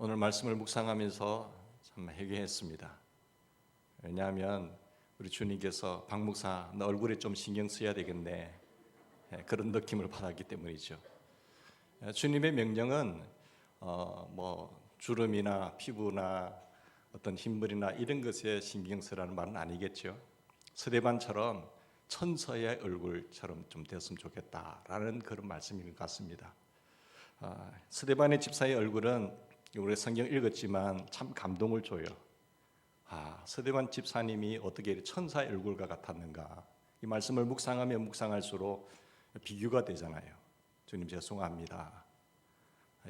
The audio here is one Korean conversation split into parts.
오늘 말씀을 묵상하면서 참 회개했습니다. 왜냐하면 우리 주님께서 박 목사 너 얼굴에 좀 신경 써야 되겠네, 그런 느낌을 받았기 때문이죠. 주님의 명령은 주름이나 피부나 어떤 흰물이나 이런 것에 신경 쓰라는 말은 아니겠죠. 스데반처럼 천사의 얼굴처럼 좀 됐으면 좋겠다라는 그런 말씀인 것 같습니다. 스데반의 집사의 얼굴은 우리 성경 읽었지만 참 감동을 줘요. 스데반 집사님이 어떻게 천사의 얼굴과 같았는가. 이 말씀을 묵상하면 묵상할수록 비교가 되잖아요. 주님 죄송합니다.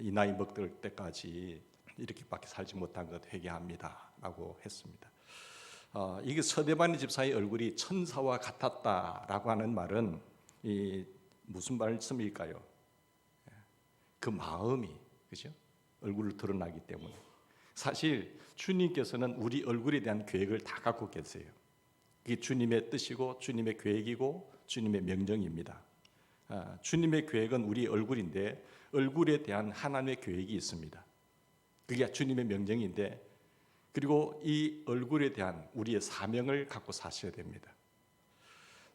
이 나이 먹을 때까지 이렇게밖에 살지 못한 것 회개합니다 라고 했습니다. 이게 스데반 집사의 얼굴이 천사와 같았다라고 하는 말은 무슨 말씀일까요? 그 마음이, 그죠? 얼굴을 드러나기 때문에. 사실 주님께서는 우리 얼굴에 대한 계획을 다 갖고 계세요. 그게 주님의 뜻이고 주님의 계획이고 주님의 명령입니다. 주님의 계획은 우리 얼굴인데 얼굴에 대한 하나님의 계획이 있습니다. 그게 주님의 명령인데, 그리고 이 얼굴에 대한 우리의 사명을 갖고 사셔야 됩니다.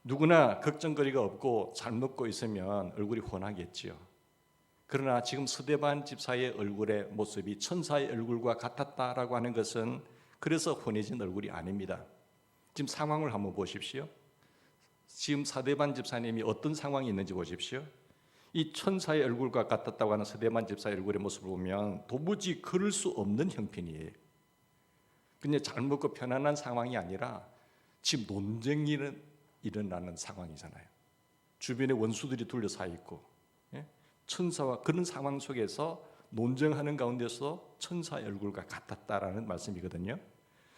누구나 걱정거리가 없고 잘 먹고 있으면 얼굴이 훤하겠지요. 그러나 지금 스데반 집사의 얼굴의 모습이 천사의 얼굴과 같았다라고 하는 것은 그래서 훤해진 얼굴이 아닙니다. 지금 상황을 한번 보십시오. 지금 스데반 집사님이 어떤 상황이 있는지 보십시오. 이 천사의 얼굴과 같았다고 하는 스데반 집사의 얼굴의 모습을 보면 도무지 그럴 수 없는 형편이에요. 그냥 잘 먹고 편안한 상황이 아니라 지금 논쟁이 일어나는 상황이잖아요. 주변에 원수들이 둘러싸여 있고, 천사와 그런 상황 속에서 논쟁하는 가운데서 천사의 얼굴과 같았다라는 말씀이거든요.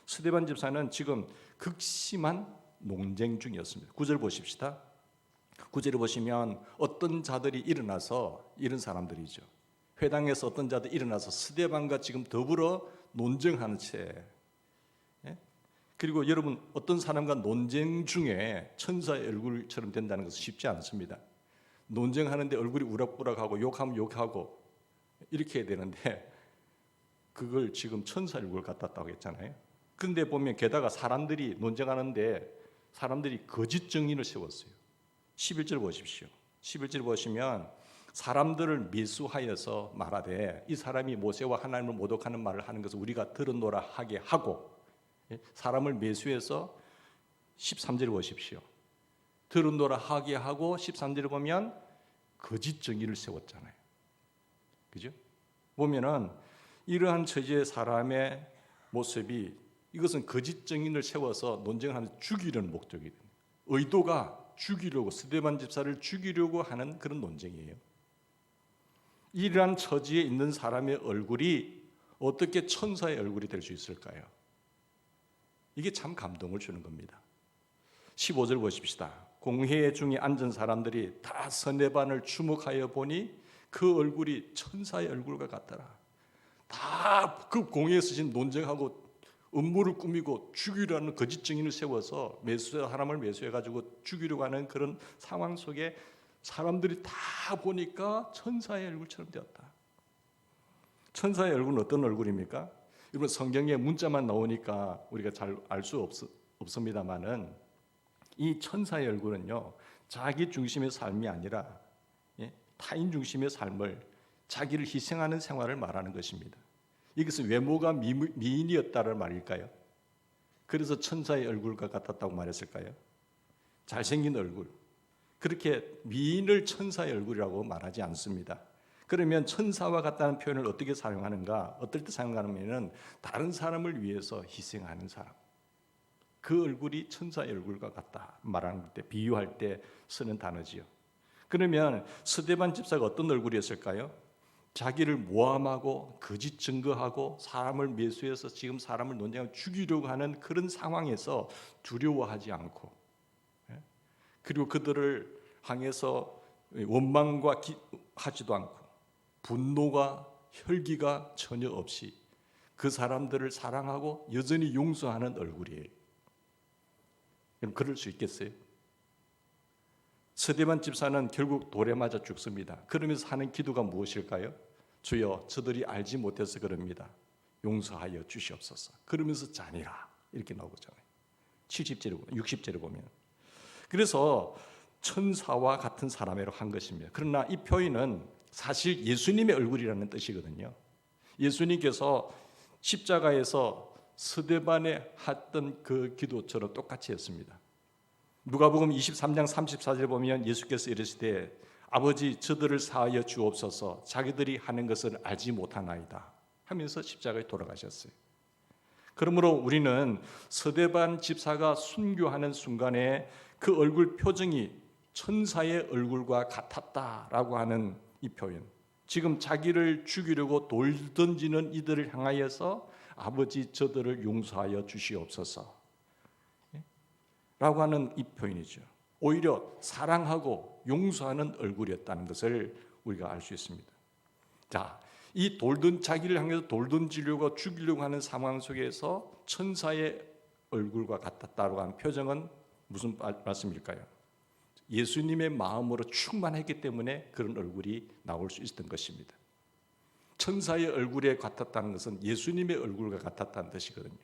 스데반 집사는 지금 극심한 논쟁 중이었습니다. 9절 보십시다. 9절을 보시면 어떤 자들이 일어나서, 이런 사람들이죠, 회당에서 어떤 자들이 일어나서 스데반과 지금 더불어 논쟁하는 채, 그리고 여러분, 어떤 사람과 논쟁 중에 천사의 얼굴처럼 된다는 것은 쉽지 않습니다. 논쟁하는데 얼굴이 우락부락하고 욕하면 욕하고 이렇게 해야 되는데 그걸 지금 천사 얼굴 같았다고 했잖아요. 그런데 보면 게다가 사람들이 논쟁하는데 사람들이 거짓 증인을 세웠어요. 11절 보십시오. 11절 보시면 사람들을 미수하여서 말하되 이 사람이 모세와 하나님을 모독하는 말을 하는 것을 우리가 들었노라 하게 하고, 사람을 매수해서 13절 보십시오. 들은노라 하게 하고 13절에 보면 거짓 증인을 세웠잖아요. 그죠? 보면은 이러한 처지의 사람의 모습이, 이것은 거짓 증인을 세워서 논쟁을 하는 죽이려는 목적이거든요. 의도가 죽이려고, 스데반 집사를 죽이려고 하는 그런 논쟁이에요. 이러한 처지에 있는 사람의 얼굴이 어떻게 천사의 얼굴이 될 수 있을까요? 이게 참 감동을 주는 겁니다. 15절 보십시다. 공회 중에 앉은 사람들이 다 스데반을 주목하여 보니 그 얼굴이 천사의 얼굴과 같더라. 다 그 공회에서 지금 논쟁하고 음모를 꾸미고 죽이려는 거짓 증인을 세워서 사람을 매수해가지고 죽이려고 하는 그런 상황 속에 사람들이 다 보니까 천사의 얼굴처럼 되었다. 천사의 얼굴은 어떤 얼굴입니까? 여러분, 성경에 문자만 나오니까 우리가 잘 알 수 없습니다만은 이 천사의 얼굴은요, 자기 중심의 삶이 아니라 타인 중심의 삶을, 자기를 희생하는 생활을 말하는 것입니다. 이것은 외모가 미인이었다는 말일까요? 그래서 천사의 얼굴과 같았다고 말했을까요? 잘생긴 얼굴, 그렇게 미인을 천사의 얼굴이라고 말하지 않습니다. 그러면 천사와 같다는 표현을 어떻게 사용하는가? 어떨 때 사용하냐면 다른 사람을 위해서 희생하는 사람, 그 얼굴이 천사의 얼굴과 같다 말하는 때, 비유할 때 쓰는 단어지요. 그러면 스데반 집사가 어떤 얼굴이었을까요? 자기를 모함하고 거짓 증거하고 사람을 매수해서 지금 사람을 논쟁하고 죽이려고 하는 그런 상황에서 두려워하지 않고, 그리고 그들을 향해서 원망과 하지도 않고 분노가 혈기가 전혀 없이 그 사람들을 사랑하고 여전히 용서하는 얼굴이에요. 그럼 그럴 수 있겠어요? 스데반 집사는 결국 돌에 맞아 죽습니다. 그러면서 하는 기도가 무엇일까요? 주여 저들이 알지 못해서 그럽니다. 용서하여 주시옵소서. 그러면서 자니라 이렇게 나오잖아요. 70절에 보면, 60절에 보면. 그래서 천사와 같은 사람이라고 한 것입니다. 그러나 이 표현은 사실 예수님의 얼굴이라는 뜻이거든요. 예수님께서 십자가에서 스데반에 했던 그 기도처럼 똑같이 했습니다. 누가복음 23장 34절에 보면 예수께서 이르시되 아버지 저들을 사하여 주옵소서 자기들이 하는 것을 알지 못하나이다 하면서 십자가에 돌아가셨어요. 그러므로 우리는 스데반 집사가 순교하는 순간에 그 얼굴 표정이 천사의 얼굴과 같았다라고 하는 이 표현, 지금 자기를 죽이려고 돌 던지는 이들을 향하여서 아버지 저들을 용서하여 주시옵소서 라고 하는 이 표현이죠. 오히려 사랑하고 용서하는 얼굴이었다는 것을 우리가 알 수 있습니다. 자, 이 자기를 향해서 돌 던지려고 죽이려고 하는 상황 속에서 천사의 얼굴과 같았다고 하는 표정은 무슨 말씀일까요? 예수님의 마음으로 충만했기 때문에 그런 얼굴이 나올 수 있었던 것입니다. 천사의 얼굴에 같았다는 것은 예수님의 얼굴과 같았다는 뜻이거든요.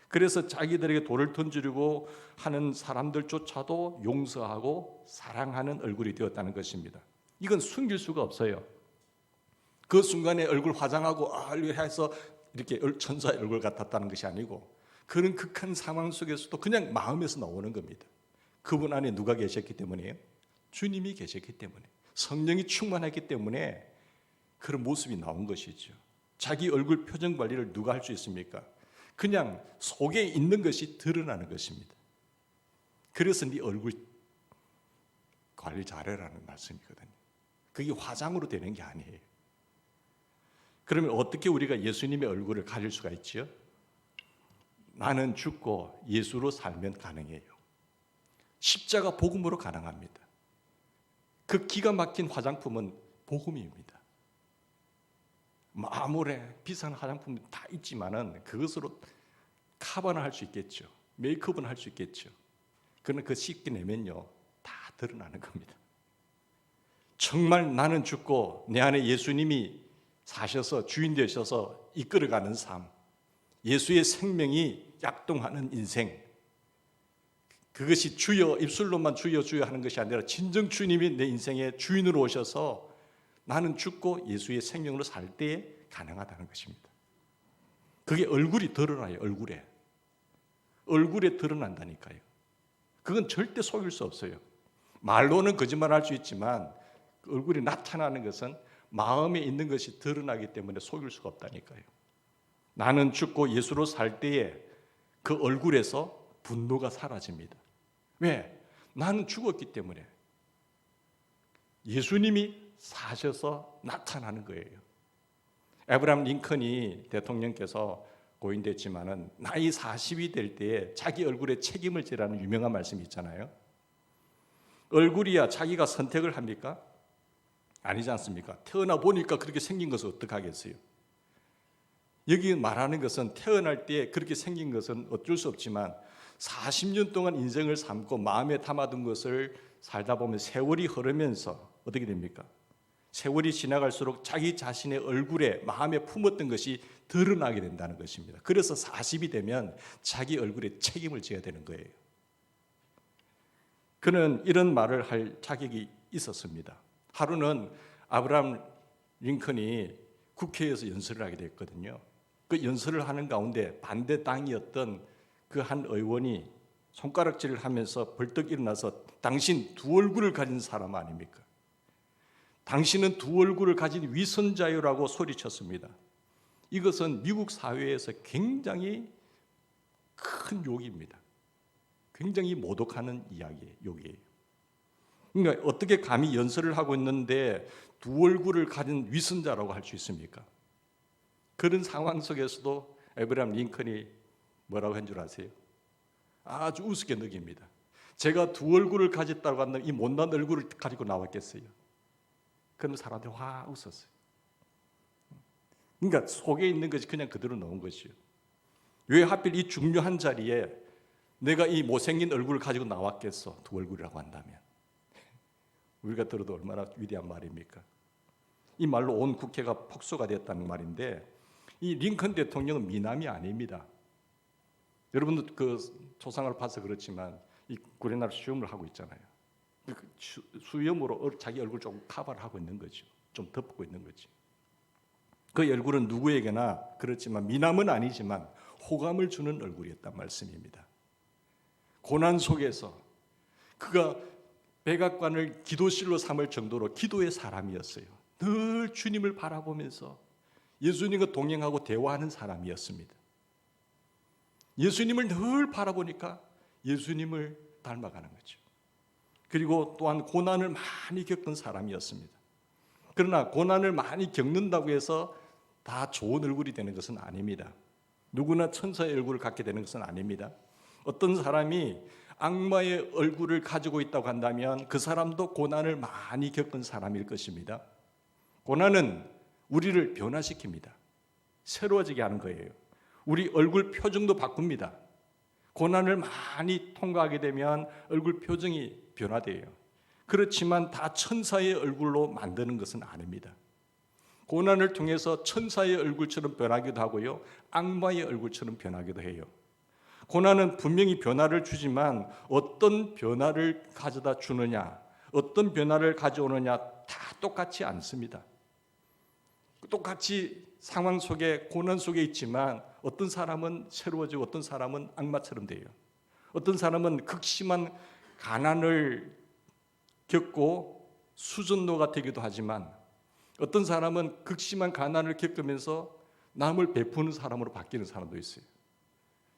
그래서 자기들에게 돌을 던지려고 하는 사람들조차도 용서하고 사랑하는 얼굴이 되었다는 것입니다. 이건 숨길 수가 없어요. 그 순간에 얼굴 화장하고 해서 이렇게 천사의 얼굴 같았다는 것이 아니고 그런 극한 상황 속에서도 그냥 마음에서 나오는 겁니다. 그분 안에 누가 계셨기 때문이에요? 주님이 계셨기 때문에, 성령이 충만했기 때문에 그런 모습이 나온 것이죠. 자기 얼굴 표정 관리를 누가 할 수 있습니까? 그냥 속에 있는 것이 드러나는 것입니다. 그래서 네 얼굴 관리 잘해라는 말씀이거든요. 그게 화장으로 되는 게 아니에요. 그러면 어떻게 우리가 예수님의 얼굴을 가릴 수가 있지요? 나는 죽고 예수로 살면 가능해요. 십자가 복음으로 가능합니다. 그 기가 막힌 화장품은 복음입니다. 아무래 비싼 화장품 다 있지만은 그것으로 커버는 할 수 있겠죠. 메이크업은 할 수 있겠죠. 그러나 그 씻겨내면요 다 드러나는 겁니다. 정말 나는 죽고 내 안에 예수님이 사셔서 주인 되셔서 이끌어가는 삶, 예수의 생명이 약동하는 인생, 그것이 주여 입술로만 주여 주여 하는 것이 아니라 진정 주님이 내 인생의 주인으로 오셔서 나는 죽고 예수의 생명으로 살 때에 가능하다는 것입니다. 그게 얼굴이 드러나요. 얼굴에 드러난다니까요. 그건 절대 속일 수 없어요. 말로는 거짓말할 수 있지만 얼굴이 나타나는 것은 마음에 있는 것이 드러나기 때문에 속일 수가 없다니까요. 나는 죽고 예수로 살 때에 그 얼굴에서 분노가 사라집니다. 왜? 나는 죽었기 때문에 예수님이 사셔서 나타나는 거예요. 에브라함 링컨이 대통령께서 고인됐지만은 나이 40이 될 때에 자기 얼굴에 책임을 지라는 유명한 말씀이 있잖아요. 얼굴이야 자기가 선택을 합니까? 아니지 않습니까? 태어나 보니까 그렇게 생긴 것을 어떡하겠어요? 여기 말하는 것은 태어날 때 그렇게 생긴 것은 어쩔 수 없지만 40년 동안 인생을 삶고 마음에 담아둔 것을 살다 보면 세월이 흐르면서 어떻게 됩니까? 세월이 지나갈수록 자기 자신의 얼굴에 마음에 품었던 것이 드러나게 된다는 것입니다. 그래서 40이 되면 자기 얼굴에 책임을 져야 되는 거예요. 그는 이런 말을 할 자격이 있었습니다. 하루는 아브라함 링컨이 국회에서 연설을 하게 됐거든요. 그 연설을 하는 가운데 반대당이었던 그 한 의원이 손가락질을 하면서 벌떡 일어나서 당신 두 얼굴을 가진 사람 아닙니까? 당신은 두 얼굴을 가진 위선자유라고 소리쳤습니다. 이것은 미국 사회에서 굉장히 큰 욕입니다. 굉장히 모독하는 욕이에요. 그러니까 어떻게 감히 연설을 하고 있는데 두 얼굴을 가진 위선자라고 할 수 있습니까? 그런 상황 속에서도 에브라함 링컨이 뭐라고 한 줄 아세요? 아주 우습게 느낍니다. 제가 두 얼굴을 가졌다고 한다면 이 못난 얼굴을 가지고 나왔겠어요? 그러면 사람들이 와 웃었어요. 그러니까 속에 있는 것이 그냥 그대로 나온 것이요. 왜 하필 이 중요한 자리에 내가 이 못생긴 얼굴을 가지고 나왔겠어? 두 얼굴이라고 한다면 우리가 들어도 얼마나 위대한 말입니까? 이 말로 온 국회가 폭소가 됐다는 말인데, 이 링컨 대통령은 미남이 아닙니다. 여러분도 그 초상화를 봐서 그렇지만 이 구레나루 수염을 하고 있잖아요. 수염으로 자기 얼굴 조금 커버를 하고 있는 거죠. 좀 덮고 있는 거지. 그 얼굴은 누구에게나 그렇지만 미남은 아니지만 호감을 주는 얼굴이었단 말씀입니다. 고난 속에서 그가 백악관을 기도실로 삼을 정도로 기도의 사람이었어요. 늘 주님을 바라보면서 예수님과 동행하고 대화하는 사람이었습니다. 예수님을 늘 바라보니까 예수님을 닮아가는 거죠. 그리고 또한 고난을 많이 겪은 사람이었습니다. 그러나 고난을 많이 겪는다고 해서 다 좋은 얼굴이 되는 것은 아닙니다. 누구나 천사의 얼굴을 갖게 되는 것은 아닙니다. 어떤 사람이 악마의 얼굴을 가지고 있다고 한다면 그 사람도 고난을 많이 겪은 사람일 것입니다. 고난은 우리를 변화시킵니다. 새로워지게 하는 거예요. 우리 얼굴 표정도 바꿉니다. 고난을 많이 통과하게 되면 얼굴 표정이 변화돼요. 그렇지만 다 천사의 얼굴로 만드는 것은 아닙니다. 고난을 통해서 천사의 얼굴처럼 변하기도 하고요, 악마의 얼굴처럼 변하기도 해요. 고난은 분명히 변화를 주지만 어떤 변화를 가져다 주느냐, 어떤 변화를 가져오느냐 다 똑같지 않습니다. 똑같이 상황 속에 고난 속에 있지만 어떤 사람은 새로워지고 어떤 사람은 악마처럼 돼요. 어떤 사람은 극심한 가난을 겪고 수전노가 되기도 하지만 어떤 사람은 극심한 가난을 겪으면서 남을 베푸는 사람으로 바뀌는 사람도 있어요.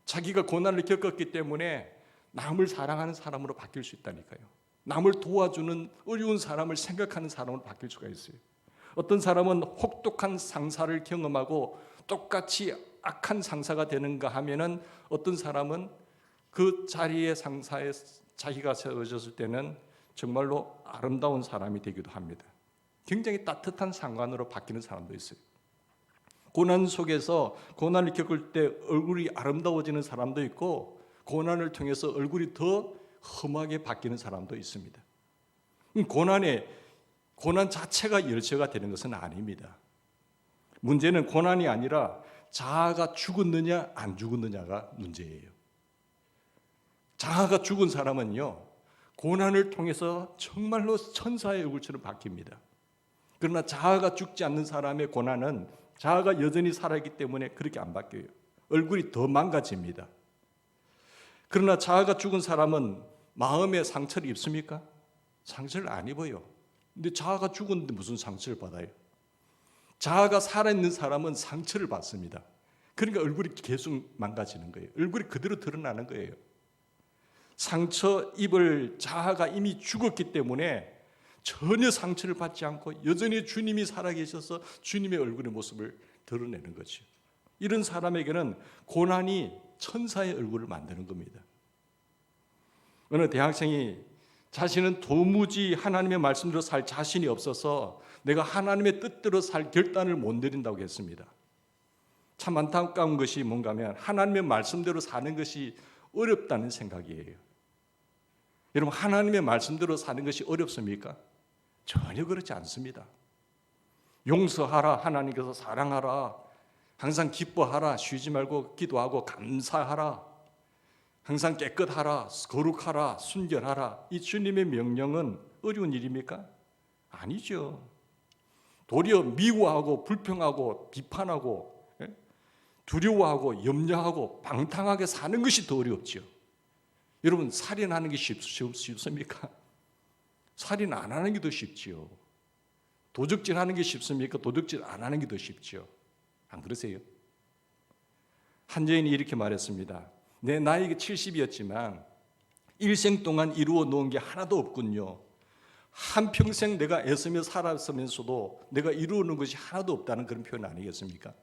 자기가 고난을 겪었기 때문에 남을 사랑하는 사람으로 바뀔 수 있다니까요. 남을 도와주는 어려운 사람을 생각하는 사람으로 바뀔 수가 있어요. 어떤 사람은 혹독한 상사를 경험하고 똑같이 악한 상사가 되는가 하면은 어떤 사람은 그 자리의 상사에 자기가 세워졌을 때는 정말로 아름다운 사람이 되기도 합니다. 굉장히 따뜻한 상관으로 바뀌는 사람도 있어요. 고난 속에서 고난을 겪을 때 얼굴이 아름다워지는 사람도 있고 고난을 통해서 얼굴이 더 험하게 바뀌는 사람도 있습니다. 고난 자체가 열쇠가 되는 것은 아닙니다. 문제는 고난이 아니라 자아가 죽었느냐 안 죽었느냐가 문제예요. 자아가 죽은 사람은요, 고난을 통해서 정말로 천사의 얼굴처럼 바뀝니다. 그러나 자아가 죽지 않는 사람의 고난은 자아가 여전히 살아있기 때문에 그렇게 안 바뀌어요. 얼굴이 더 망가집니다. 그러나 자아가 죽은 사람은 마음에 상처를 입습니까? 상처를 안 입어요. 근데 자아가 죽었는데 무슨 상처를 받아요? 자아가 살아있는 사람은 상처를 받습니다. 그러니까 얼굴이 계속 망가지는 거예요. 얼굴이 그대로 드러나는 거예요. 상처 입을 자아가 이미 죽었기 때문에 전혀 상처를 받지 않고 여전히 주님이 살아계셔서 주님의 얼굴의 모습을 드러내는 거죠. 이런 사람에게는 고난이 천사의 얼굴을 만드는 겁니다. 어느 대학생이 자신은 도무지 하나님의 말씀대로 살 자신이 없어서 내가 하나님의 뜻대로 살 결단을 못 내린다고 했습니다. 참 안타까운 것이 뭔가 하면 하나님의 말씀대로 사는 것이 어렵다는 생각이에요. 여러분, 하나님의 말씀대로 사는 것이 어렵습니까? 전혀 그렇지 않습니다. 용서하라, 하나님께서 사랑하라, 항상 기뻐하라, 쉬지 말고 기도하고 감사하라, 항상 깨끗하라, 거룩하라, 순결하라, 이 주님의 명령은 어려운 일입니까? 아니죠. 도리어 미워하고 불평하고 비판하고 두려워하고 염려하고 방탕하게 사는 것이 더 어렵죠. 여러분, 살인하는 게 쉽습니까? 살인 안 하는 게 더 쉽지요. 도적질 하는 게 쉽습니까? 도적질 안 하는 게 더 쉽지요. 안 그러세요? 한여인이 이렇게 말했습니다. 내 나이가 70이었지만 일생 동안 이루어 놓은 게 하나도 없군요. 한평생 내가 애쓰며 살았으면서도 내가 이루어 놓은 것이 하나도 없다는 그런 표현 아니겠습니까?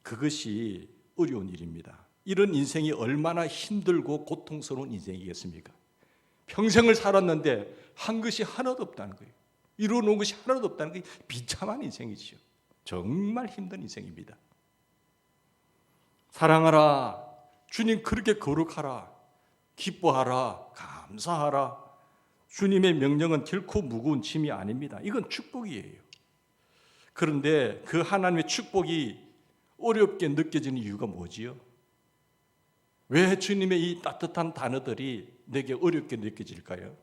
그것이 어려운 일입니다. 이런 인생이 얼마나 힘들고 고통스러운 인생이겠습니까? 평생을 살았는데 한 것이 하나도 없다는 거예요. 이루어 놓은 것이 하나도 없다는 게 비참한 인생이죠. 정말 힘든 인생입니다. 사랑하라, 주님 그렇게 거룩하라, 기뻐하라, 감사하라. 주님의 명령은 결코 무거운 짐이 아닙니다. 이건 축복이에요. 그런데 그 하나님의 축복이 어렵게 느껴지는 이유가 뭐지요? 왜 주님의 이 따뜻한 단어들이 내게 어렵게 느껴질까요?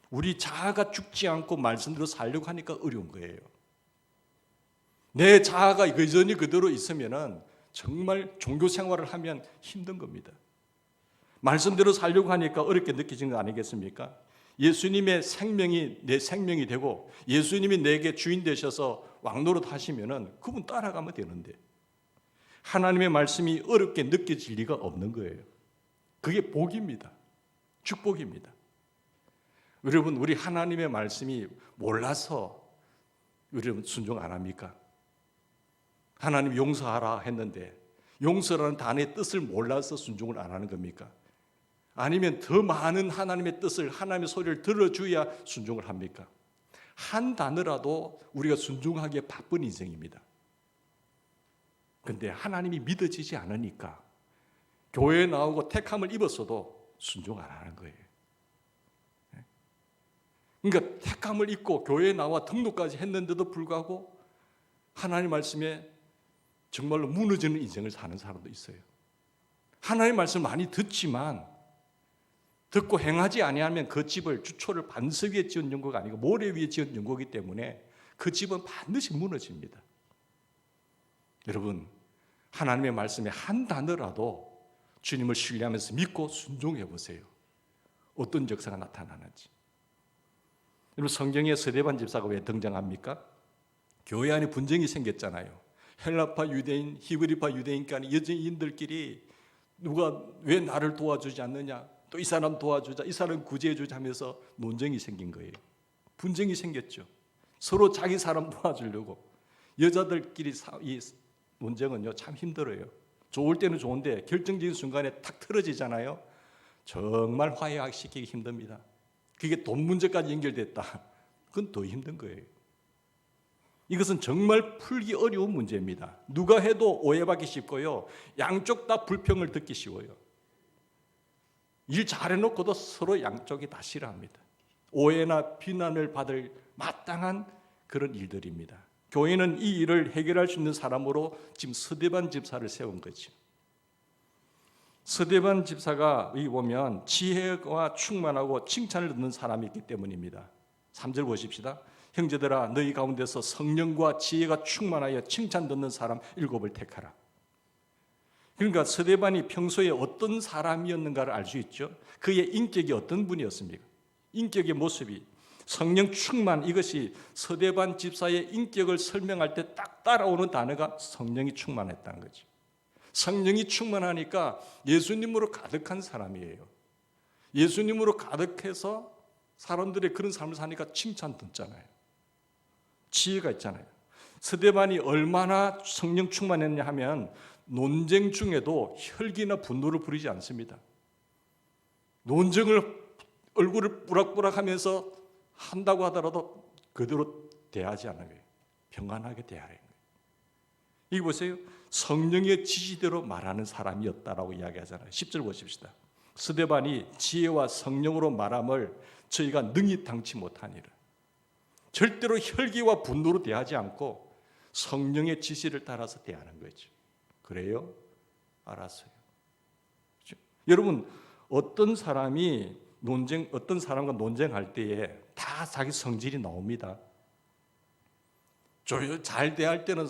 우리 자아가 죽지 않고 말씀대로 살려고 하니까 어려운 거예요. 내 자아가 여전히 그대로 있으면은 정말 종교 생활을 하면 힘든 겁니다. 말씀대로 살려고 하니까 어렵게 느껴지는 거 아니겠습니까? 예수님의 생명이 내 생명이 되고 예수님이 내게 주인 되셔서 왕노릇 하시면은 그분 따라가면 되는데 하나님의 말씀이 어렵게 느껴질 리가 없는 거예요. 그게 복입니다. 축복입니다. 여러분, 우리 하나님의 말씀이 몰라서 여러분 순종 안 합니까? 하나님 용서하라 했는데 용서라는 단어의 뜻을 몰라서 순종을 안 하는 겁니까? 아니면 더 많은 하나님의 뜻을, 하나님의 소리를 들어줘야 순종을 합니까? 한 단어라도 우리가 순종하기에 바쁜 인생입니다. 그런데 하나님이 믿어지지 않으니까 교회에 나오고 택함을 입었어도 순종 안 하는 거예요. 그러니까 택함을 입고 교회에 나와 등록까지 했는데도 불구하고 하나님 말씀에 정말로 무너지는 인생을 사는 사람도 있어요. 하나님 말씀을 많이 듣지만 듣고 행하지 아니하면 그 집을 주초를 반석 위에 지은 연고가 아니고 모래 위에 지은 연고이기 때문에 그 집은 반드시 무너집니다. 여러분, 하나님의 말씀에 한 단어라도 주님을 신뢰하면서 믿고 순종해 보세요. 어떤 역사가 나타나는지. 여러분, 성경에 스데반 집사가 왜 등장합니까? 교회 안에 분쟁이 생겼잖아요. 헬라파 유대인, 히브리파 유대인 간의 여인들끼리 누가 왜 나를 도와주지 않느냐, 또 이 사람 도와주자, 이 사람 구제해주자 하면서 논쟁이 생긴 거예요. 분쟁이 생겼죠. 서로 자기 사람 도와주려고. 여자들끼리 이 논쟁은요 참 힘들어요. 좋을 때는 좋은데 결정적인 순간에 탁 틀어지잖아요. 정말 화해시키기 힘듭니다. 그게 돈 문제까지 연결됐다. 그건 더 힘든 거예요. 이것은 정말 풀기 어려운 문제입니다. 누가 해도 오해받기 쉽고요. 양쪽 다 불평을 듣기 쉬워요. 일 잘해놓고도 서로 양쪽이 다 싫어합니다. 오해나 비난을 받을 마땅한 그런 일들입니다. 교회는 이 일을 해결할 수 있는 사람으로 지금 스데반 집사를 세운 거죠. 스데반 집사가 여기 보면 지혜가 충만하고 칭찬을 듣는 사람이 있기 때문입니다. 3절 보십시다. 형제들아, 너희 가운데서 성령과 지혜가 충만하여 칭찬 듣는 사람 7을 택하라. 그러니까 스데반이 평소에 어떤 사람이었는가를 알 수 있죠. 그의 인격이 어떤 분이었습니까? 인격의 모습이 성령 충만, 이것이 스데반 집사의 인격을 설명할 때 딱 따라오는 단어가 성령이 충만했다는 거죠. 성령이 충만하니까 예수님으로 가득한 사람이에요. 예수님으로 가득해서 사람들의 그런 삶을 사니까 칭찬 듣잖아요. 지혜가 있잖아요. 스데반이 얼마나 성령 충만했냐 하면 논쟁 중에도 혈기나 분노를 부리지 않습니다. 논쟁을 얼굴을 뿌락뿌락하면서 한다고 하더라도 그대로 대하지 않는 거예요. 평안하게 대하는 거예요. 이거 보세요. 성령의 지시대로 말하는 사람이었다라고 이야기하잖아요. 10절 보십시다. 스데반이 지혜와 성령으로 말함을 저희가 능히 당치 못하니라. 절대로 혈기와 분노로 대하지 않고 성령의 지시를 따라서 대하는 거죠. 그래요? 알았어요. 그렇죠? 여러분, 어떤 사람과 논쟁할 때에 다 자기 성질이 나옵니다. 잘 대할 때는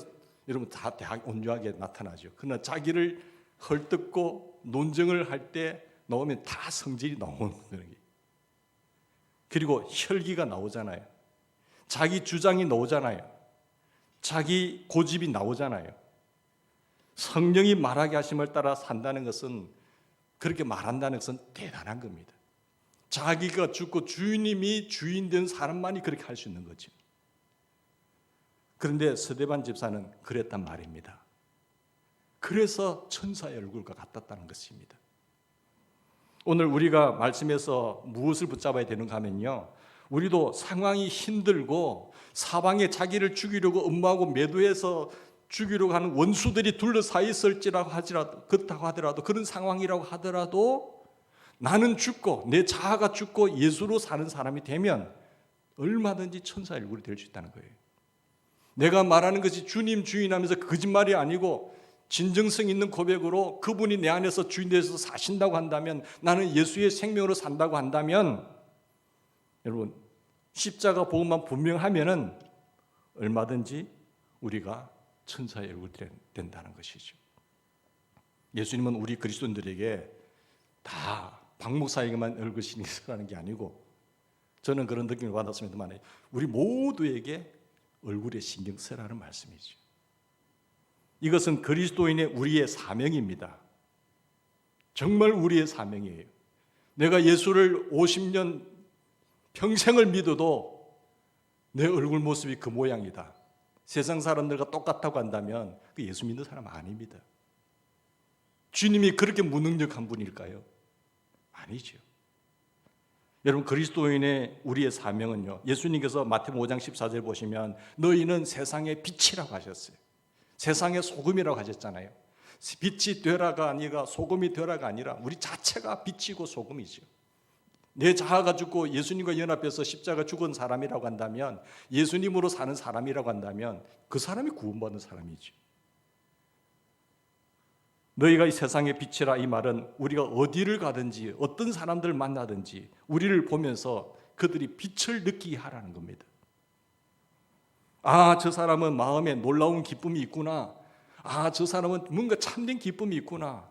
여러분 다 온유하게 나타나죠. 그러나 자기를 헐뜯고 논쟁을 할 때 나오면 다 성질이 나오는 거예요. 그리고 혈기가 나오잖아요. 자기 주장이 나오잖아요. 자기 고집이 나오잖아요. 성령이 말하게 하심을 따라 산다는 것은, 그렇게 말한다는 것은 대단한 겁니다. 자기가 죽고 주님이 주인 된 사람만이 그렇게 할 수 있는 거죠. 그런데 스데반 집사는 그랬단 말입니다. 그래서 천사의 얼굴과 같았다는 것입니다. 오늘 우리가 말씀에서 무엇을 붙잡아야 되는가 하면요, 우리도 상황이 힘들고 사방에 자기를 죽이려고 음모하고 매도해서 죽이려고 하는 원수들이 둘러싸여 있을지라고 하더라도, 그렇다고 하더라도, 그런 상황이라고 하더라도 나는 죽고 내 자아가 죽고 예수로 사는 사람이 되면 얼마든지 천사의 얼굴이 될 수 있다는 거예요. 내가 말하는 것이 주님 주인하면서 거짓말이 아니고 진정성 있는 고백으로 그분이 내 안에서 주인 되어서 사신다고 한다면, 나는 예수의 생명으로 산다고 한다면, 여러분 십자가 복음만 분명하면은 얼마든지 우리가 천사의 얼굴이 된다는 것이죠. 예수님은 우리 그리스도인들에게 다 박 목사에게만 얼굴신이 있으라는 게 아니고, 저는 그런 느낌을 받았습니다만 우리 모두에게 얼굴에 신경 쓰라는 말씀이죠. 이것은 그리스도인의 우리의 사명입니다. 정말 우리의 사명이에요. 내가 예수를 50년 평생을 믿어도 내 얼굴 모습이 그 모양이다, 세상 사람들과 똑같다고 한다면 그 예수 믿는 사람 아닙니다. 주님이 그렇게 무능력한 분일까요? 아니죠. 여러분 그리스도인의 우리의 사명은요, 예수님께서 마태복음 5장 14절 보시면 너희는 세상의 빛이라고 하셨어요. 세상의 소금이라고 하셨잖아요. 빛이 되라가 아니라 소금이 되라가 아니라 우리 자체가 빛이고 소금이죠. 내 자아가 죽고 예수님과 연합해서 십자가 죽은 사람이라고 한다면, 예수님으로 사는 사람이라고 한다면 그 사람이 구원받는 사람이죠. 너희가 이 세상의 빛이라, 이 말은 우리가 어디를 가든지 어떤 사람들을 만나든지 우리를 보면서 그들이 빛을 느끼게 하라는 겁니다. 아, 저 사람은 마음에 놀라운 기쁨이 있구나. 아, 저 사람은 뭔가 참된 기쁨이 있구나.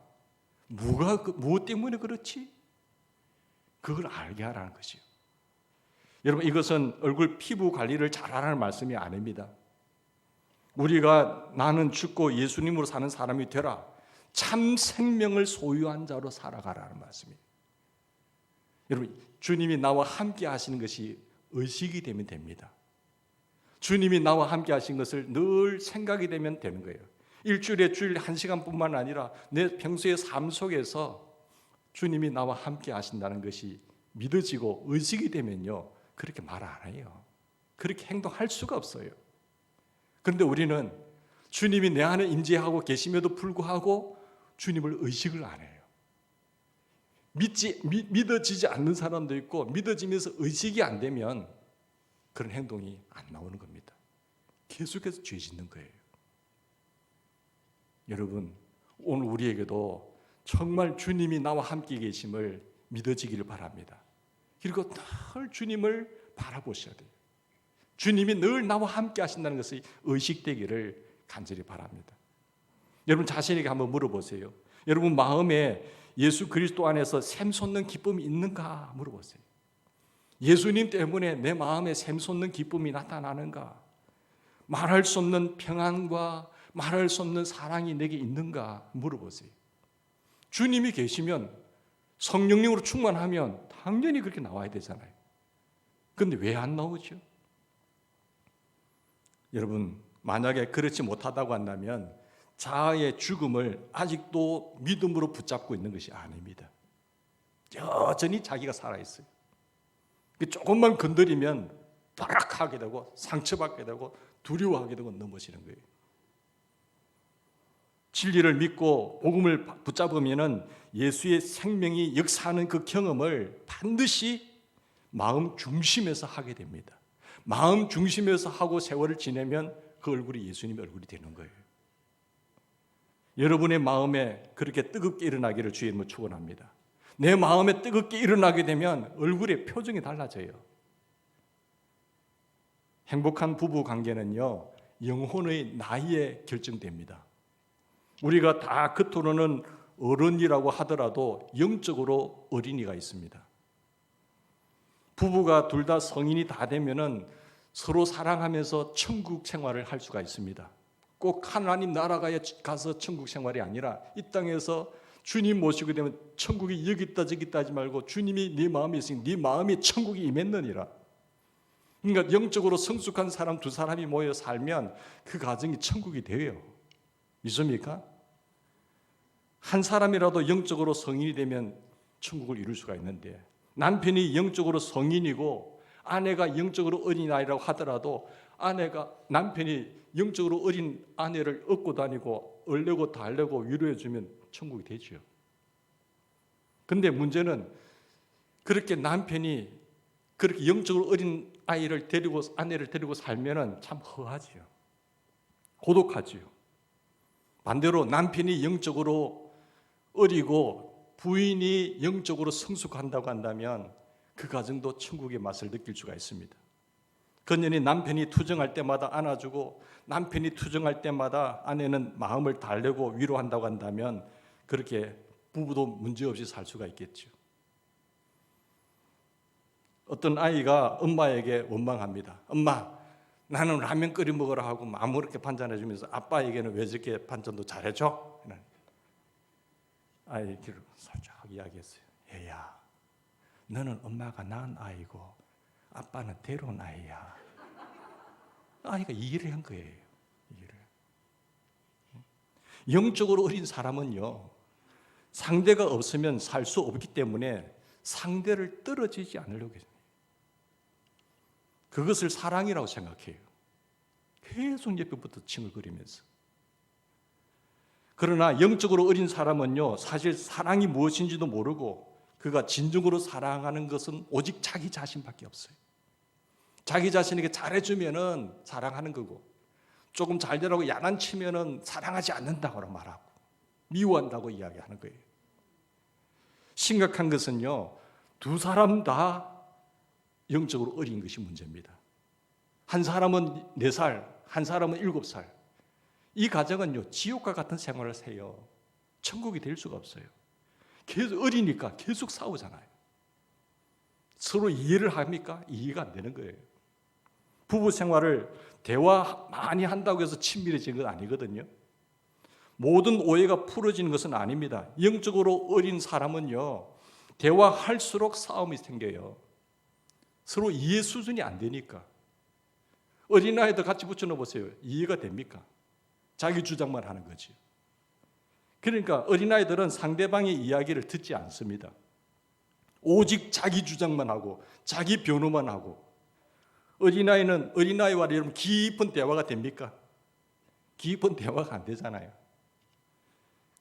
무엇 때문에 그렇지? 그걸 알게 하라는 것이요. 여러분 이것은 얼굴 피부 관리를 잘하라는 말씀이 아닙니다. 우리가 나는 죽고 예수님으로 사는 사람이 되라, 참 생명을 소유한 자로 살아가라는 말씀이에요. 여러분 주님이 나와 함께 하시는 것이 의식이 되면 됩니다. 주님이 나와 함께 하신 것을 늘 생각이 되면 되는 거예요. 일주일에 주일 1시간뿐만 아니라 내 평소의 삶 속에서 주님이 나와 함께 하신다는 것이 믿어지고 의식이 되면요, 그렇게 말 안 해요. 그렇게 행동할 수가 없어요. 그런데 우리는 주님이 내 안에 임재하고 계심에도 불구하고 주님을 의식을 안 해요. 믿어지지 않는 사람도 있고, 믿어지면서 의식이 안 되면 그런 행동이 안 나오는 겁니다. 계속해서 죄 짓는 거예요. 여러분 오늘 우리에게도 정말 주님이 나와 함께 계심을 믿어지기를 바랍니다. 그리고 늘 주님을 바라보셔야 돼요. 주님이 늘 나와 함께 하신다는 것이 의식되기를 간절히 바랍니다. 여러분 자신에게 한번 물어보세요. 여러분 마음에 예수 그리스도 안에서 샘솟는 기쁨이 있는가 물어보세요. 예수님 때문에 내 마음에 샘솟는 기쁨이 나타나는가? 말할 수 없는 평안과 말할 수 없는 사랑이 내게 있는가 물어보세요. 주님이 계시면, 성령님으로 충만하면 당연히 그렇게 나와야 되잖아요. 그런데 왜 안 나오죠? 여러분 만약에 그렇지 못하다고 한다면 자아의 죽음을 아직도 믿음으로 붙잡고 있는 것이 아닙니다. 여전히 자기가 살아있어요. 조금만 건드리면 발악하게 되고 상처받게 되고 두려워하게 되고 넘어지는 거예요. 진리를 믿고 복음을 붙잡으면 예수의 생명이 역사하는 그 경험을 반드시 마음 중심에서 하게 됩니다. 마음 중심에서 하고 세월을 지내면 그 얼굴이 예수님의 얼굴이 되는 거예요. 여러분의 마음에 그렇게 뜨겁게 일어나기를 주의 이름으로 축원합니다. 내 마음에 뜨겁게 일어나게 되면 얼굴의 표정이 달라져요. 행복한 부부 관계는요, 영혼의 나이에 결정됩니다. 우리가 다 겉으로는 어른이라고 하더라도 영적으로 어린이가 있습니다. 부부가 둘 다 성인이 다 되면은 서로 사랑하면서 천국 생활을 할 수가 있습니다. 꼭 하나님 나라가에 가서 천국 생활이 아니라 이 땅에서 주님 모시게 되면 천국이 여기 있다 저기 있다 하지 말고 주님이 네 마음에 있으니 네 마음에 천국이 임했느니라. 그러니까 영적으로 성숙한 사람 두 사람이 모여 살면 그 가정이 천국이 돼요. 믿습니까? 한 사람이라도 영적으로 성인이 되면 천국을 이룰 수가 있는데, 남편이 영적으로 성인이고 아내가 영적으로 어린아이라고 하더라도 남편이 영적으로 어린 아내를 업고 다니고 얼려고 달래고 위로해주면 천국이 되죠. 그런데 문제는 그렇게 남편이 그렇게 영적으로 어린 아내를 데리고 살면은 참 허하지요. 고독하지요. 반대로 남편이 영적으로 어리고 부인이 영적으로 성숙한다고 한다면 그 가정도 천국의 맛을 느낄 수가 있습니다. 그녀는 남편이 투정할 때마다 안아주고 남편이 투정할 때마다 아내는 마음을 달래고 위로한다고 한다면 그렇게 부부도 문제없이 살 수가 있겠죠. 어떤 아이가 엄마에게 원망합니다. 엄마, 나는 라면 끓여 먹으라 하고 아무렇게 반찬해 주면서 아빠에게는 왜 저렇게 반찬도 잘해줘? 아이를 살짝 이야기했어요. 얘야, 너는 엄마가 낳은 아이고 아빠는 데려온 아이야. 아이가 이해를 한 거예요. 이해를. 영적으로 어린 사람은요, 상대가 없으면 살 수 없기 때문에 상대를 떨어지지 않으려고 해요. 그것을 사랑이라고 생각해요. 계속 옆에부터 칭얼거리면서. 그러나 영적으로 어린 사람은요, 사실 사랑이 무엇인지도 모르고 그가 진정으로 사랑하는 것은 오직 자기 자신밖에 없어요. 자기 자신에게 잘해주면은 사랑하는 거고, 조금 잘 되라고 야단치면은 사랑하지 않는다고 말하고 미워한다고 이야기하는 거예요. 심각한 것은요, 두 사람 다 영적으로 어린 것이 문제입니다. 한 사람은 4살, 한 사람은 7살. 이 가정은요, 지옥과 같은 생활을 해요. 천국이 될 수가 없어요. 계속 어리니까 계속 싸우잖아요. 서로 이해를 합니까? 이해가 안 되는 거예요. 부부 생활을 대화 많이 한다고 해서 친밀해지는 건 아니거든요. 모든 오해가 풀어지는 것은 아닙니다. 영적으로 어린 사람은요, 대화할수록 싸움이 생겨요. 서로 이해 수준이 안 되니까. 어린아이도 같이 붙여넣어 보세요. 이해가 됩니까? 자기 주장만 하는 거지. 그러니까 어린아이들은 상대방의 이야기를 듣지 않습니다. 오직 자기 주장만 하고 자기 변호만 하고. 어린아이는 어린아이와 여러분 깊은 대화가 됩니까? 깊은 대화가 안 되잖아요.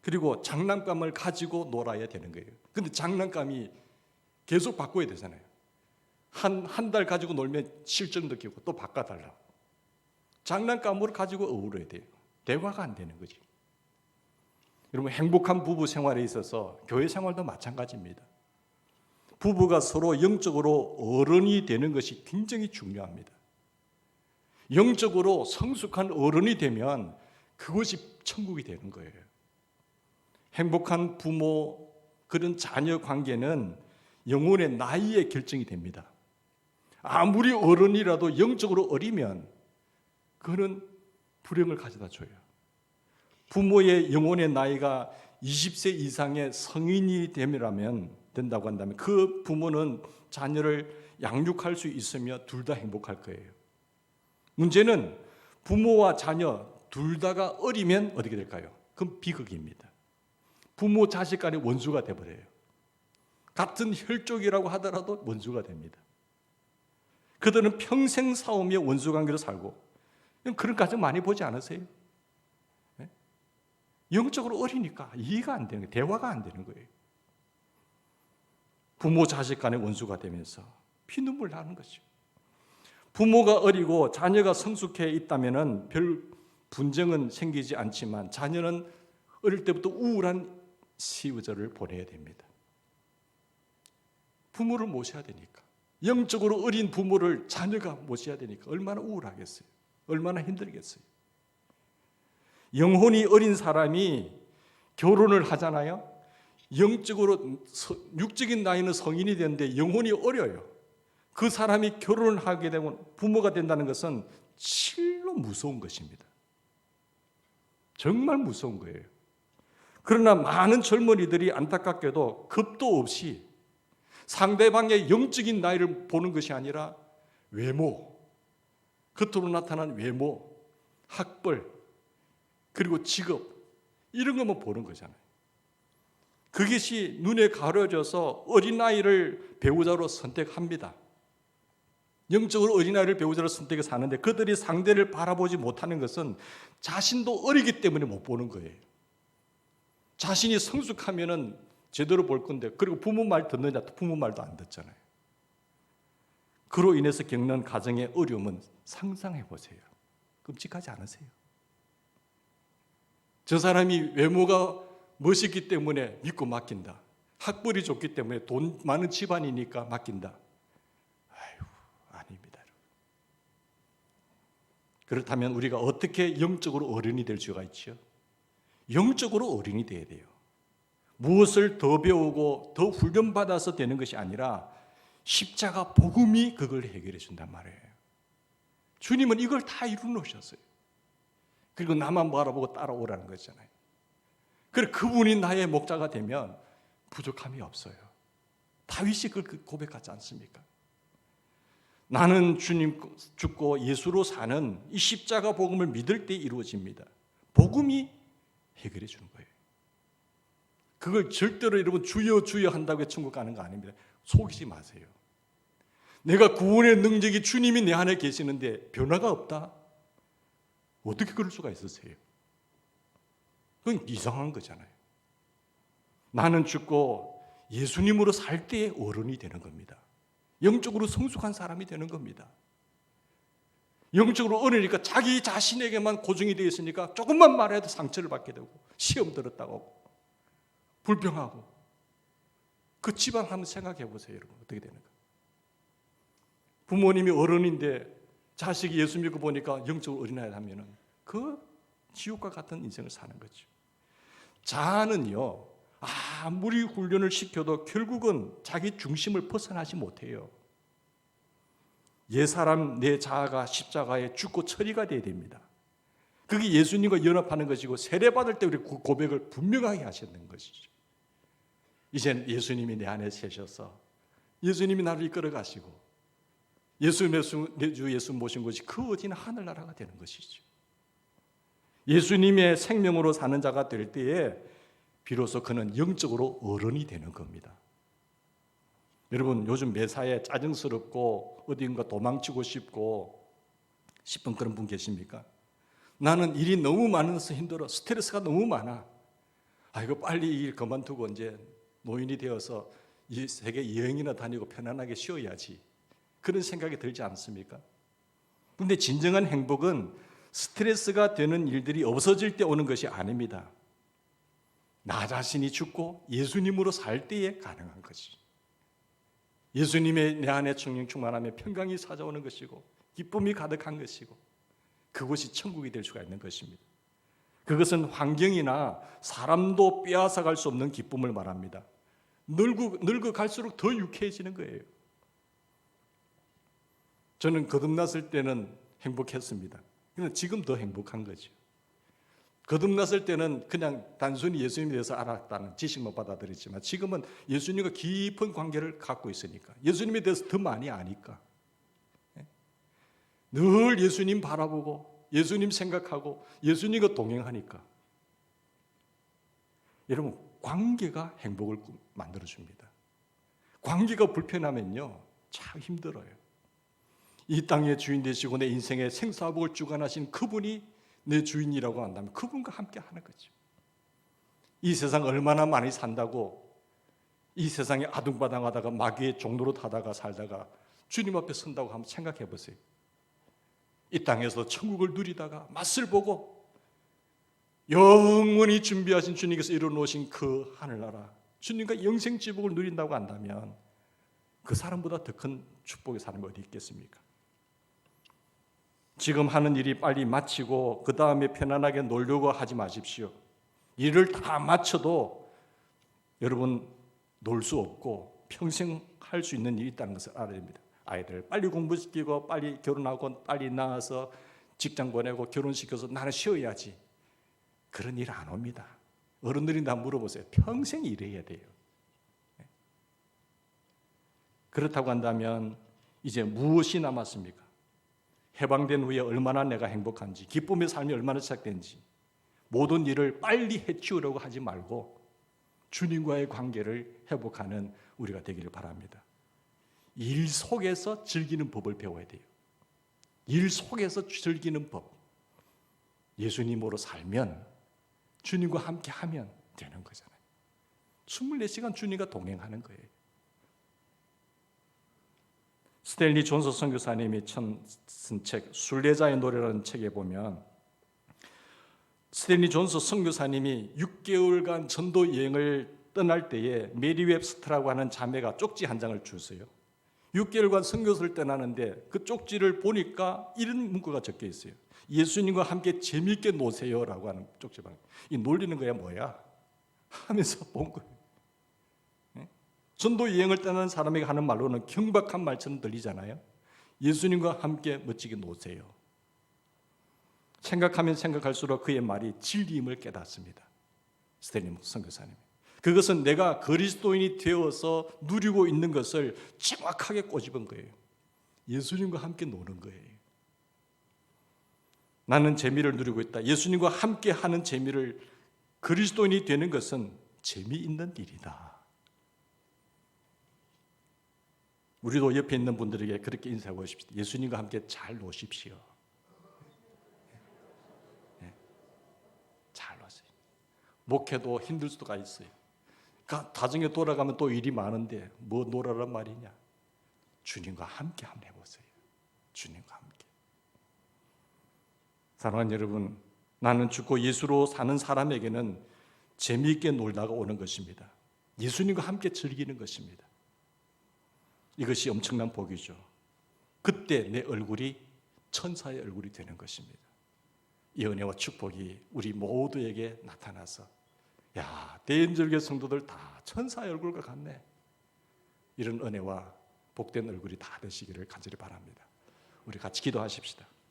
그리고 장난감을 가지고 놀아야 되는 거예요. 근데 장난감이 계속 바꿔야 되잖아요. 한 달 가지고 놀면 실증 느끼고 또 바꿔달라고. 장난감으로 가지고 어울려야 돼요. 대화가 안 되는 거지. 여러분, 행복한 부부 생활에 있어서 교회 생활도 마찬가지입니다. 부부가 서로 영적으로 어른이 되는 것이 굉장히 중요합니다. 영적으로 성숙한 어른이 되면 그것이 천국이 되는 거예요. 행복한 부모, 그런 자녀 관계는 영혼의 나이에 결정이 됩니다. 아무리 어른이라도 영적으로 어리면 그는 불행을 가져다 줘요. 부모의 영혼의 나이가 20세 이상의 성인이 된다고 한다면 그 부모는 자녀를 양육할 수 있으며 둘 다 행복할 거예요. 문제는 부모와 자녀 둘 다가 어리면 어떻게 될까요? 그건 비극입니다. 부모 자식 간의 원수가 되어버려요. 같은 혈족이라고 하더라도 원수가 됩니다. 그들은 평생 싸우며 원수관계로 살고, 그런 가정 많이 보지 않으세요? 네? 영적으로 어리니까 이해가 안 되는 거예요. 대화가 안 되는 거예요. 부모 자식 간의 원수가 되면서 피눈물 나는 거죠. 부모가 어리고 자녀가 성숙해 있다면 별 분쟁은 생기지 않지만 자녀는 어릴 때부터 우울한 시절을 보내야 됩니다. 부모를 모셔야 되니까. 영적으로 어린 부모를 자녀가 모셔야 되니까 얼마나 우울하겠어요. 얼마나 힘들겠어요. 영혼이 어린 사람이 결혼을 하잖아요. 영적으로 육적인 나이는 성인이 되는데 영혼이 어려요. 그 사람이 결혼을 하게 되면 부모가 된다는 것은 실로 무서운 것입니다. 정말 무서운 거예요. 그러나 많은 젊은이들이 안타깝게도 겁도 없이 상대방의 영적인 나이를 보는 것이 아니라 외모, 겉으로 나타난 외모, 학벌, 그리고 직업, 이런 것만 보는 거잖아요. 그것이 눈에 가려져서 어린아이를 배우자로 선택합니다. 영적으로 어린아이를 배우자로 선택해서 사는데 그들이 상대를 바라보지 못하는 것은 자신도 어리기 때문에 못 보는 거예요. 자신이 성숙하면은 제대로 볼 건데, 그리고 부모 말 듣느냐? 부모 말도 안 듣잖아요. 그로 인해서 겪는 가정의 어려움은 상상해 보세요. 끔찍하지 않으세요? 저 사람이 외모가 멋있기 때문에 믿고 맡긴다. 학벌이 좋기 때문에 돈 많은 집안이니까 맡긴다. 아유, 아닙니다. 그렇다면 우리가 어떻게 영적으로 어른이 될 수가 있죠? 영적으로 어른이 돼야 돼요. 무엇을 더 배우고 더 훈련받아서 되는 것이 아니라 십자가 복음이 그걸 해결해 준단 말이에요. 주님은 이걸 다 이루어 놓으셨어요. 그리고 나만 바라보고 따라오라는 거잖아요. 그래 그분이 나의 목자가 되면 부족함이 없어요. 다윗이 그걸 고백하지 않습니까? 나는 주님 죽고 예수로 사는 이 십자가 복음을 믿을 때 이루어집니다. 복음이 해결해 주는 거예요. 그걸 절대로 여러분 주여 주여 한다고 천국 가는 거 아닙니다. 속이지 마세요. 내가 구원의 능력이 주님이 내 안에 계시는데 변화가 없다? 어떻게 그럴 수가 있으세요? 그건 이상한 거잖아요. 나는 죽고 예수님으로 살 때의 어른이 되는 겁니다. 영적으로 성숙한 사람이 되는 겁니다. 영적으로 어리니까 자기 자신에게만 고정이 되어 있으니까 조금만 말해도 상처를 받게 되고 시험 들었다고 하고 불평하고 그 집안 한번 생각해 보세요. 여러분 어떻게 되는가. 부모님이 어른인데 자식이 예수 믿고 보니까 영적으로 어린아이 하면은 그 지옥과 같은 인생을 사는 거죠. 자아는요 아무리 훈련을 시켜도 결국은 자기 중심을 벗어나지 못해요. 옛사람 내 자아가 십자가에 죽고 처리가 돼야 됩니다. 그게 예수님과 연합하는 것이고 세례받을 때 우리 고백을 분명하게 하셨는 것이죠. 이제는 예수님이 내 안에 세셔서 예수님이 나를 이끌어 가시고 내 주 예수 모신 것이 그 어디나 하늘나라가 되는 것이죠. 예수님의 생명으로 사는 자가 될 때에 비로소 그는 영적으로 어른이 되는 겁니다. 여러분 요즘 매사에 짜증스럽고 어딘가 도망치고 싶은 그런 분 계십니까? 나는 일이 너무 많아서 힘들어. 스트레스가 너무 많아. 이거 빨리 이 일 그만두고 이제 노인이 되어서 이 세계 여행이나 다니고 편안하게 쉬어야지. 그런 생각이 들지 않습니까? 그런데 진정한 행복은 스트레스가 되는 일들이 없어질 때 오는 것이 아닙니다. 나 자신이 죽고 예수님으로 살 때에 가능한 것이. 예수님의 내 안에 성령 충만하며 평강이 찾아오는 것이고 기쁨이 가득한 것이고 그것이 천국이 될 수가 있는 것입니다. 그것은 환경이나 사람도 빼앗아갈 수 없는 기쁨을 말합니다. 늙어갈수록 더 유쾌해지는 거예요. 저는 거듭났을 때는 행복했습니다. 그런데 지금 더 행복한 거죠. 거듭났을 때는 그냥 단순히 예수님에 대해서 알았다는 지식만 받아들였지만 지금은 예수님과 깊은 관계를 갖고 있으니까 예수님에 대해서 더 많이 아니까 늘 예수님 바라보고 예수님 생각하고 예수님과 동행하니까 여러분 관계가 행복을 만들어줍니다. 관계가 불편하면요 참 힘들어요. 이 땅의 주인 되시고 내 인생의 생사복을 주관하신 그분이 내 주인이라고 한다면 그분과 함께 하는 거죠. 이 세상 얼마나 많이 산다고 이 세상에 아둥바둥하다가 마귀의 종로로 타다가 살다가 주님 앞에 선다고 한번 생각해 보세요. 이 땅에서 천국을 누리다가 맛을 보고 영원히 준비하신 주님께서 이루어놓으신 그 하늘나라 주님과 영생지복을 누린다고 한다면 그 사람보다 더 큰 축복의 사람이 어디 있겠습니까? 지금 하는 일이 빨리 마치고 그 다음에 편안하게 놀려고 하지 마십시오. 일을 다 마쳐도 여러분 놀 수 없고 평생 할 수 있는 일이 있다는 것을 알아야 됩니다. 아이들 빨리 공부시키고 빨리 결혼하고 빨리 낳아서 직장 보내고 결혼시켜서 나는 쉬어야지. 그런 일 안 옵니다. 어른들이 다 물어보세요. 평생 일해야 돼요. 그렇다고 한다면 이제 무엇이 남았습니까? 해방된 후에 얼마나 내가 행복한지, 기쁨의 삶이 얼마나 시작된지 모든 일을 빨리 해치우려고 하지 말고 주님과의 관계를 회복하는 우리가 되기를 바랍니다. 일 속에서 즐기는 법을 배워야 돼요. 일 속에서 즐기는 법. 예수님으로 살면 주님과 함께 하면 되는 거잖아요. 24시간 주님과 동행하는 거예요. 스탠리 존스 선교사님이 쓴 책 순례자의 노래라는 책에 보면 스탠리 존스 선교사님이 6개월간 전도 여행을 떠날 때에 메리 웹스터라고 하는 자매가 쪽지 한 장을 줬어요. 6개월간 선교사를 떠나는데 그 쪽지를 보니까 이런 문구가 적혀 있어요. 예수님과 함께 재미있게 노세요라고 하는 쪽지방. 이 놀리는 거야 뭐야? 하면서 본 거예요. 전도 여행을 떠나는 사람에게 하는 말로는 경박한 말처럼 들리잖아요. 예수님과 함께 멋지게 노세요. 생각하면 생각할수록 그의 말이 진리임을 깨닫습니다. 스탠리 선교사님. 그것은 내가 그리스도인이 되어서 누리고 있는 것을 정확하게 꼬집은 거예요. 예수님과 함께 노는 거예요. 나는 재미를 누리고 있다. 예수님과 함께 하는 재미를, 그리스도인이 되는 것은 재미있는 일이다. 우리도 옆에 있는 분들에게 그렇게 인사하고 싶습니다. 예수님과 함께 잘 노십시오. 잘 노세요. 목회도 힘들 수가 있어요. 다중에 돌아가면 또 일이 많은데 뭐 놀아란 말이냐. 주님과 함께 한번 해보세요. 주님과 함께. 사랑하는 여러분, 나는 죽고 예수로 사는 사람에게는 재미있게 놀다가 오는 것입니다. 예수님과 함께 즐기는 것입니다. 이것이 엄청난 복이죠. 그때 내 얼굴이 천사의 얼굴이 되는 것입니다. 이 은혜와 축복이 우리 모두에게 나타나서, 야, 대인절개 성도들 다 천사의 얼굴과 같네. 이런 은혜와 복된 얼굴이 다 되시기를 간절히 바랍니다. 우리 같이 기도하십시다.